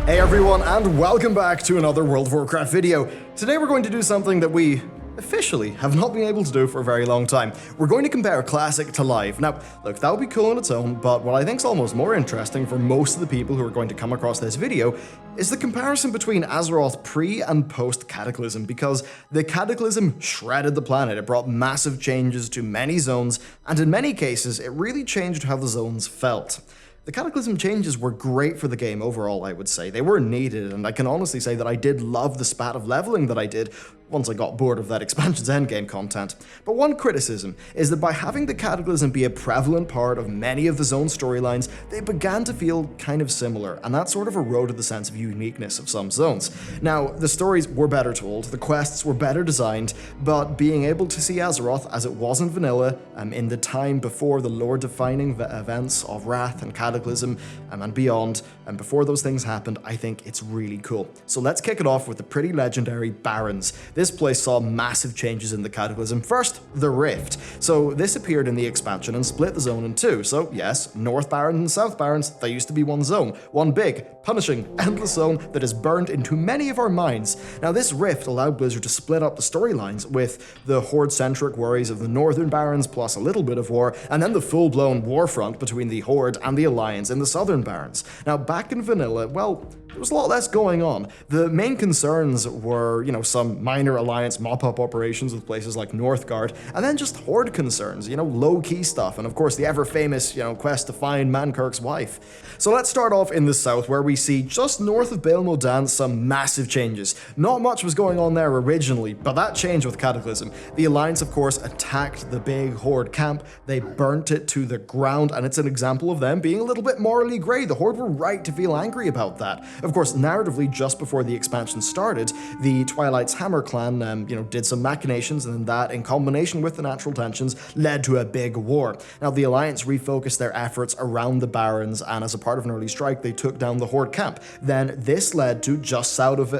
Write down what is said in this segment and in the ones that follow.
Hey everyone, and welcome back to another World of Warcraft video. Today we're going to do something that we officially have not been able to do for a very long time. We're going to compare Classic to Live. Now, look, that would be cool on its own, but what I think is almost more interesting for most of the people who are going to come across this video is the comparison between Azeroth pre and post Cataclysm, because the Cataclysm shredded the planet. It brought massive changes to many zones, and in many cases, it really changed how the zones felt. The Cataclysm changes were great for the game overall, I would say. They were needed, and I can honestly say that I did love the spat of leveling that I did once I got bored of that expansion's endgame content. But one criticism is that by having the Cataclysm be a prevalent part of many of the zone storylines, they began to feel kind of similar, and that sort of eroded the sense of uniqueness of some zones. Now, the stories were better told, the quests were better designed, but being able to see Azeroth as it was in vanilla, in the time before the lore-defining events of Wrath and Cataclysm and beyond, and before those things happened, I think it's really cool. So let's kick it off with the pretty legendary Barrens. This place saw massive changes in the Cataclysm. First, the Rift. So this appeared in the expansion and split the zone in two. So yes, North Barrens and South Barrens, they used to be one zone. One big, punishing, endless zone that is burned into many of our minds. Now this Rift allowed Blizzard to split up the storylines with the Horde-centric worries of the Northern Barrens plus a little bit of war, and then the full-blown war front between the Horde and the Alliance in the Southern Barrens. Now back in vanilla, well, there was a lot less going on. The main concerns were, some minor Alliance mop-up operations with places like Northgard, and then just Horde concerns, low-key stuff, and of course the ever-famous, quest to find Mankirk's wife. So let's start off in the south, where we see just north of Baal Modan some massive changes. Not much was going on there originally, but that changed with Cataclysm. The Alliance, of course, attacked the big Horde camp, they burnt it to the ground, and it's an example of them being a little bit morally grey. The Horde were right to feel angry about that. Of course, narratively, just before the expansion started, the Twilight's Hammer clan, did some machinations, and then that, in combination with the natural tensions, led to a big war. Now, the Alliance refocused their efforts around the Barrens, and as a part of an early strike, they took down the Horde camp. Then this led to, just south of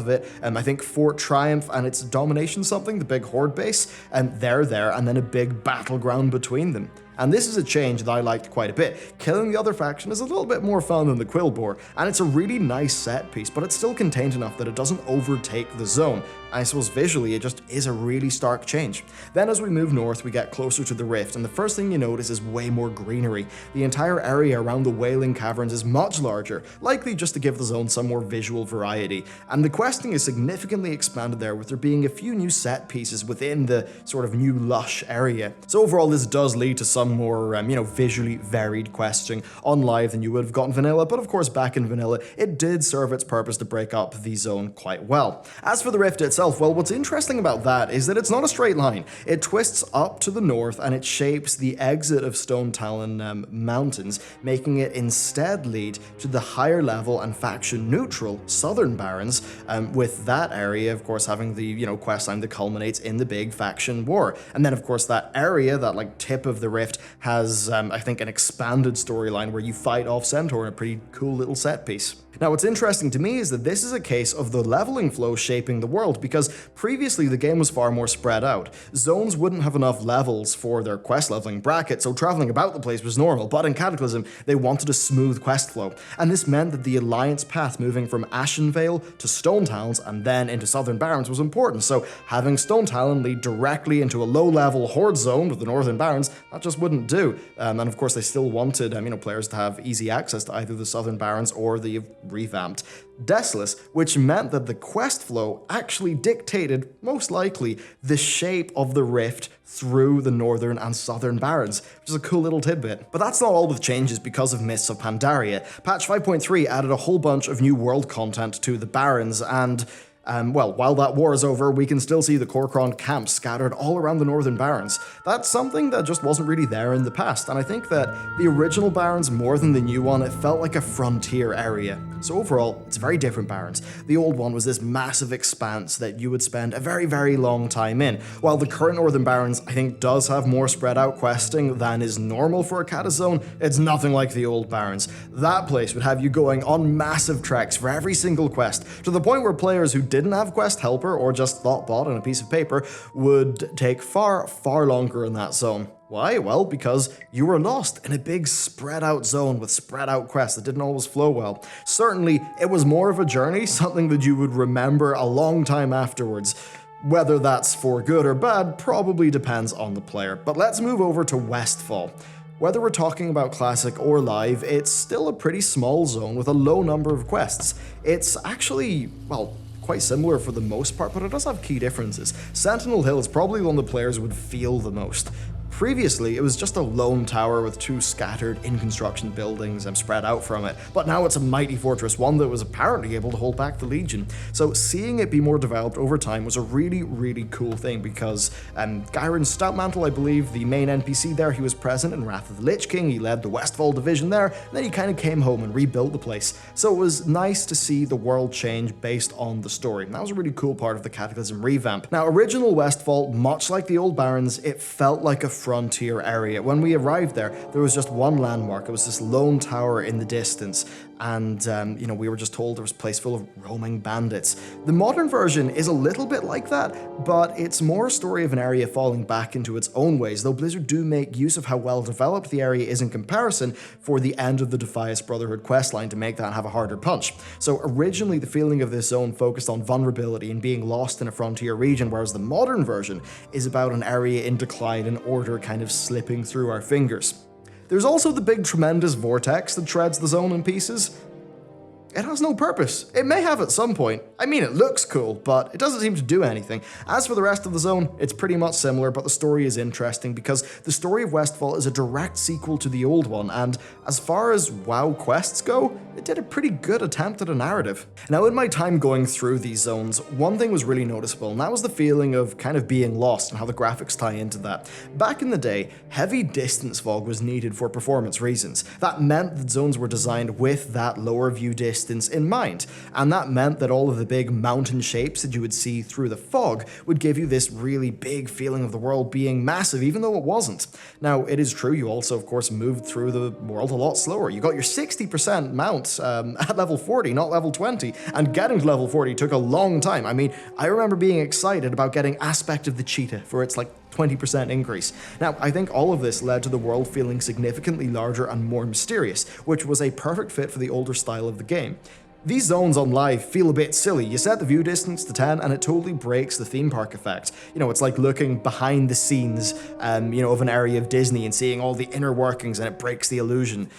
it, I think Fort Triumph and its domination something, the big Horde base, and they're there, and then a big battleground between them. And this is a change that I liked quite a bit. Killing the other faction is a little bit more fun than the Quillbore, and it's a really nice set piece, but it's still contained enough that it doesn't overtake the zone. I suppose visually it just is a really stark change. Then as we move north, we get closer to the Rift, and the first thing you notice is way more greenery. The entire area around the Wailing Caverns is much larger, likely just to give the zone some more visual variety. And the questing is significantly expanded there, with there being a few new set pieces within the sort of new lush area. So overall, this does lead to some more, visually varied questing on Live than you would have gotten vanilla, but of course back in vanilla, it did serve its purpose to break up the zone quite well. As for the Rift itself, well, what's interesting about that is that it's not a straight line. It twists up to the north and it shapes the exit of Stone Talon Mountains, making it instead lead to the higher level and faction neutral Southern Barrens, with that area, of course, having the, questline that culminates in the big faction war. And then, of course, that area, that tip of the Rift, has, I think, an expanded storyline where you fight off Centaur in a pretty cool little set piece. Now, what's interesting to me is that this is a case of the leveling flow shaping the world, because previously the game was far more spread out. Zones wouldn't have enough levels for their quest leveling bracket, so traveling about the place was normal, but in Cataclysm, they wanted a smooth quest flow, and this meant that the Alliance path moving from Ashenvale to Stone Talons and then into Southern Barrens was important, so having Stone Talon lead directly into a low-level Horde zone with the Northern Barrens, that just wouldn't do. And of course, they still wanted players to have easy access to either the Southern Barrens or the revamped Desolus, which meant that the quest flow actually dictated, most likely, the shape of the Rift through the Northern and Southern Barrens, which is a cool little tidbit. But that's not all with changes because of Mists of Pandaria. Patch 5.3 added a whole bunch of new world content to the Barrens, and while that war is over, we can still see the Kor'kron camps scattered all around the Northern Barrens. That's something that just wasn't really there in the past, and I think that the original Barrens, more than the new one, it felt like a frontier area. So overall, it's a very different Barrens. The old one was this massive expanse that you would spend a very, very long time in, while the current Northern Barrens, I think, does have more spread out questing than is normal for a Cata zone. It's nothing like the old Barrens. That place would have you going on massive treks for every single quest, to the point where players who didn't have Quest Helper or just thought bought on a piece of paper would take far, far longer in that zone. Why? Well, because you were lost in a big spread out zone with spread out quests that didn't always flow well. Certainly, it was more of a journey, something that you would remember a long time afterwards. Whether that's for good or bad probably depends on the player. But let's move over to Westfall. Whether we're talking about Classic or Live, it's still a pretty small zone with a low number of quests. It's actually, well, quite similar for the most part, but it does have key differences. Sentinel Hill is probably one the players would feel the most. Previously, it was just a lone tower with two scattered in-construction buildings spread out from it, but now it's a mighty fortress, one that was apparently able to hold back the Legion. So seeing it be more developed over time was a really, really cool thing because Gyron Stoutmantle, I believe, the main NPC there, he was present in Wrath of the Lich King, he led the Westfall division there, and then he kind of came home and rebuilt the place. So it was nice to see the world change based on the story. And that was a really cool part of the Cataclysm revamp. Now, original Westfall, much like the old Barrens, it felt like a frontier area. When we arrived there was just one landmark. It was this lone tower in the distance, and we were just told there was a place full of roaming bandits. The modern version is a little bit like that, but it's more a story of an area falling back into its own ways, though Blizzard do make use of how well developed the area is in comparison for the end of the Defias Brotherhood questline to make that have a harder punch. So originally the feeling of this zone focused on vulnerability and being lost in a frontier region, whereas the modern version is about an area in decline and order kind of slipping through our fingers. There's also the big tremendous vortex that shreds the zone in pieces. It has no purpose. It may have at some point. I mean, it looks cool, but it doesn't seem to do anything. As for the rest of the zone, it's pretty much similar, but the story is interesting because the story of Westfall is a direct sequel to the old one, and as far as WoW quests go, it did a pretty good attempt at a narrative. Now, in my time going through these zones, one thing was really noticeable, and that was the feeling of kind of being lost and how the graphics tie into that. Back in the day, heavy distance fog was needed for performance reasons. That meant that zones were designed with that lower view distance in mind, and that meant that all of the big mountain shapes that you would see through the fog would give you this really big feeling of the world being massive, even though it wasn't. Now, it is true you also, of course, moved through the world a lot slower. You got your 60% mount at level 40, not level 20, and getting to level 40 took a long time. I mean, I remember being excited about getting Aspect of the Cheetah for its 20% increase. Now, I think all of this led to the world feeling significantly larger and more mysterious, which was a perfect fit for the older style of the game. These zones on Live feel a bit silly. You set the view distance to 10 and it totally breaks the theme park effect. It's like looking behind the scenes, of an area of Disney and seeing all the inner workings, and it breaks the illusion.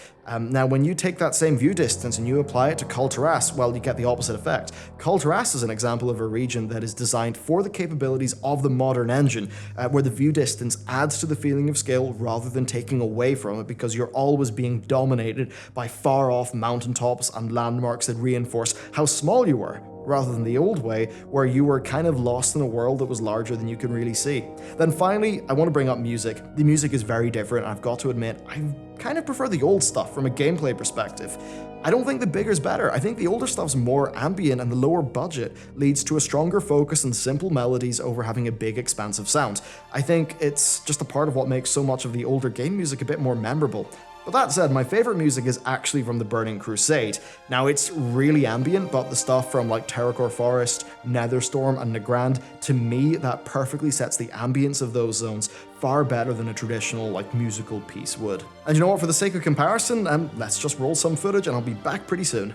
Now, when you take that same view distance and you apply it to Kul Tiras, well, you get the opposite effect. Kul Tiras is an example of a region that is designed for the capabilities of the modern engine, where the view distance adds to the feeling of scale rather than taking away from it, because you're always being dominated by far-off mountaintops and landmarks that reinforce how small you were, rather than the old way, where you were kind of lost in a world that was larger than you can really see. Then finally, I want to bring up music. The music is very different, and I've got to admit, I kind of prefer the old stuff from a gameplay perspective. I don't think the bigger's better. I think the older stuff's more ambient, and the lower budget leads to a stronger focus on simple melodies over having a big, expansive sound. I think it's just a part of what makes so much of the older game music a bit more memorable. But that said, my favorite music is actually from the Burning Crusade. Now, it's really ambient, but the stuff from Terracore Forest, Netherstorm, and Nagrand, to me, that perfectly sets the ambience of those zones far better than a traditional musical piece would. And you know what, for the sake of comparison, let's just roll some footage and I'll be back pretty soon.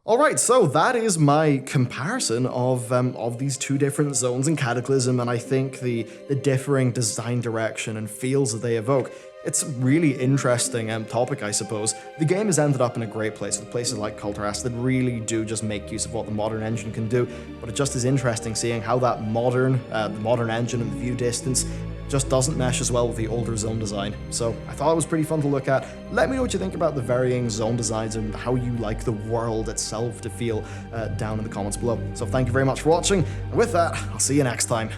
Alright, so that is my comparison of these two different zones in Cataclysm, and I think the differing design direction and feels that they evoke. it's a really interesting topic, I suppose. The game has ended up in a great place with places like Cultras that really do just make use of what the modern engine can do, but it just is interesting seeing how that the modern engine and the view distance just doesn't mesh as well with the older zone design. So I thought it was pretty fun to look at. Let me know what you think about the varying zone designs and how you like the world itself to feel down in the comments below. So thank you very much for watching, and with that, I'll see you next time.